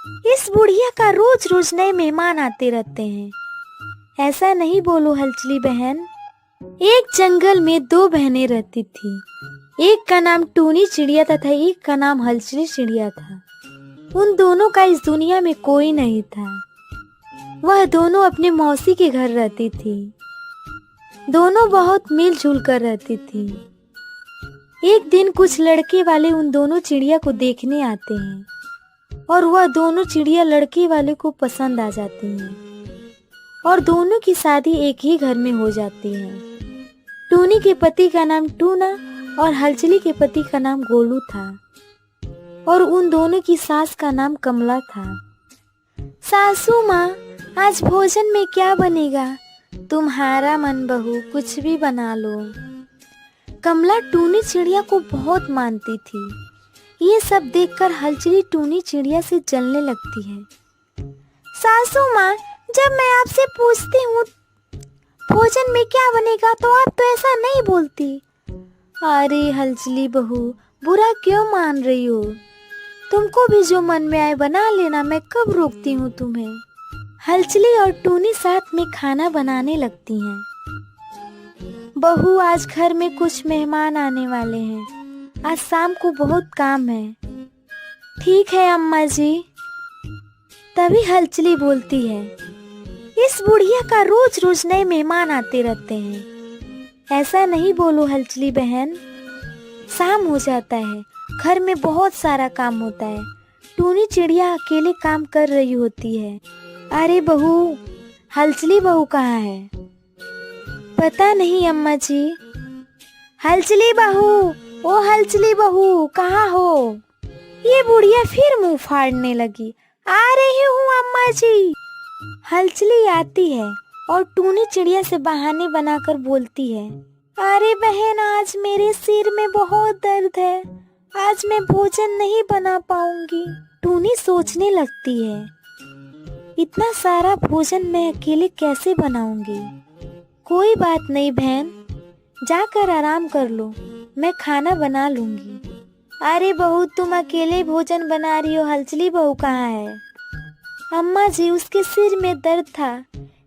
इस बुढ़िया का रोज रोज नए मेहमान आते रहते हैं। ऐसा नहीं बोलो हलचली बहन। एक जंगल में दो बहनें रहती थी। एक का नाम टूनी चिड़िया तथा एक का नाम हलचली चिड़िया था। उन दोनों का इस दुनिया में कोई नहीं था। वह दोनों अपने मौसी के घर रहती थी। दोनों बहुत मिलजुल कर रहती थी। एक दिन कुछ लड़के वाले उन दोनों चिड़िया को देखने आते हैं और वह दोनों चिड़िया लड़के वाले को पसंद आ जाती हैं और दोनों की शादी एक ही घर में हो जाती है। टूनी के पति का नाम टूना और हलचली के पति का नाम गोलू था और उन दोनों की सास का नाम कमला था। सासू माँ, आज भोजन में क्या बनेगा? तुम्हारा मन बहू, कुछ भी बना लो। कमला टूनी चिड़िया को बहुत मानती थी। ये सब देखकर हलचली टूनी चिड़िया से जलने लगती है। सासू माँ, जब मैं आपसे पूछती हूँ भोजन में क्या बनेगा तो आप तो ऐसा नहीं बोलती। अरे हलचली बहू, बुरा क्यों मान रही हो? तुमको भी जो मन में आए बना लेना, मैं कब रोकती हूँ तुम्हें। हलचली और टूनी साथ में खाना बनाने लगती हैं। बहू, आज घर में कुछ मेहमान आने वाले हैं। आज शाम को बहुत काम है। ठीक है अम्मा जी। तभी हलचली बोलती है, इस बुढ़िया का रोज रोज नए मेहमान आते रहते हैं। ऐसा नहीं बोलो हलचली बहन। शाम हो जाता है, घर में बहुत सारा काम होता है। टूनी चिड़िया अकेले काम कर रही होती है। अरे बहू, हलचली बहू कहाँ है? पता नहीं अम्मा जी। हलचली बहू, ओ हलचली बहू, कहाँ हो? ये बुढ़िया फिर मुंह फाड़ने लगी। आ रही हूँ अम्मा जी। हलचली आती है और टूनी चिड़िया से बहाने बनाकर बोलती है, अरे बहन, आज मेरे सिर में बहुत दर्द है। आज मैं भोजन नहीं बना पाऊंगी। टूनी सोचने लगती है, इतना सारा भोजन मैं अकेले कैसे बनाऊंगी। कोई बात नहीं बहन, जाकर आराम कर लो, मैं खाना बना लूंगी। अरे बहू, तुम अकेले भोजन बना रही हो, हलचली बहू कहाँ है? अम्मा जी, उसके सिर में दर्द था,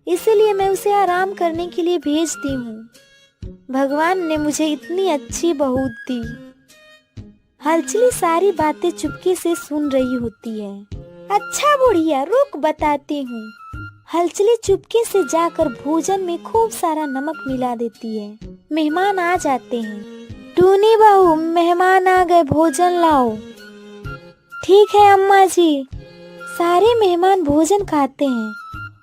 इसीलिए मैं उसे आराम करने के लिए भेज दी हूँ। भगवान ने मुझे इतनी अच्छी बहू दी। हलचली सारी बातें चुपके से सुन रही होती है। अच्छा बुढ़िया, रुक, बताती हूँ। हलचली चुपके से जाकर भोजन में खूब सारा नमक मिला देती है। मेहमान आ जाते हैं। टूनी बहू, मेहमान आ गए, भोजन लाओ। ठीक है अम्मा जी। सारे मेहमान भोजन खाते हैं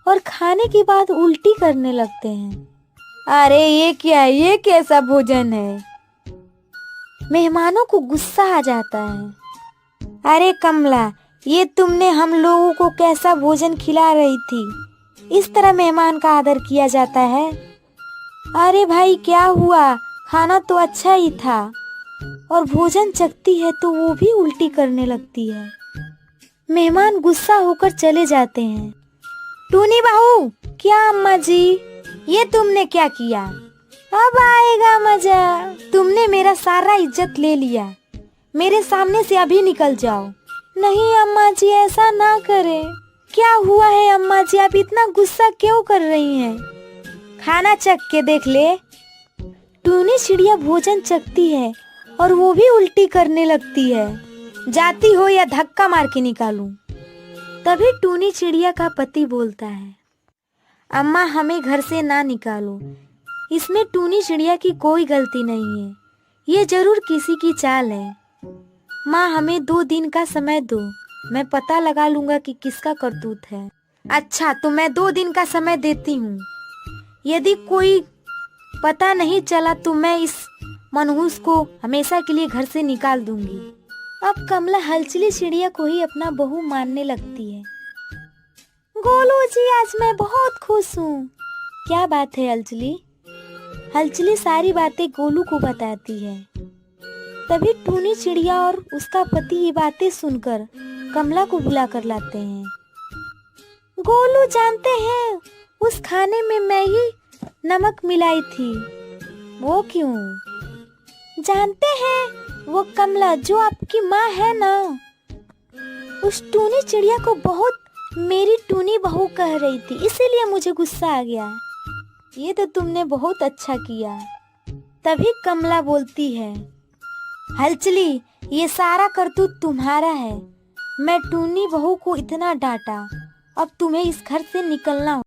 और खाने के बाद उल्टी करने लगते हैं। अरे ये क्या है? ये कैसा भोजन है? मेहमानों को गुस्सा आ जाता है। अरे कमला, ये तुमने हम लोगों को कैसा भोजन खिला रही थी? इस तरह मेहमान का आदर किया जाता है? अरे भाई, क्या हुआ? खाना तो अच्छा ही था। और भोजन चखती है तो वो भी उल्टी करने लगती है। मेहमान गुस्सा होकर चले जाते हैं। टूनी बहू, क्या अम्मा जी, ये तुमने क्या किया? अब आएगा मजा। तुमने मेरा सारा इज्जत ले लिया। मेरे सामने से अभी निकल जाओ। नहीं अम्मा जी, ऐसा ना करें। क्या हुआ है अम्मा जी, आप इतना गुस्सा क्यों कर रही हैं? खाना चख के देख ले। टूनी चिड़िया भोजन चखती है और वो भी उल्टी करने लगती है। जाती हो या धक्का मार के निकालूं? तभी टूनी चिड़िया का पति बोलता है, अम्मा, हमें घर से ना निकालो। इसमें टूनी चिड़िया की कोई गलती नहीं है। ये जरूर किसी की चाल है। माँ, हमें 2 दिन का समय दो, मैं पता लगा लूंगा कि किसका करतूत है। अच्छा, तो मैं 2 दिन का समय देती हूँ। यदि कोई पता नहीं चला तो मैं इस मनहूस को हमेशा के लिए घर से निकाल दूंगी। अब कमला हलचली चिड़िया को ही अपना बहू मानने लगती है। गोलू जी, आज मैं बहुत खुश हूँ। क्या बात है हलचली? हलचली सारी बातें गोलू को बताती है। तभी टूनी चिड़िया और उसका पति ये बातें सुनकर कमला को बुला कर लाते हैं। गोलू, जानते हैं, उस खाने में मैं ही नमक मिलाई थी। वो क्यों? जानते हैं, वो कमला जो आपकी माँ है ना, उस टूनी चिड़िया को बहुत मेरी टूनी बहू कह रही थी, इसीलिए मुझे गुस्सा आ गया। ये तो तुमने बहुत अच्छा किया। तभी कमला बोलती है, हलचली ये सारा करतूत तुम्हारा है। मैं टूनी बहू को इतना डांटा, अब तुम्हें इस घर से निकलना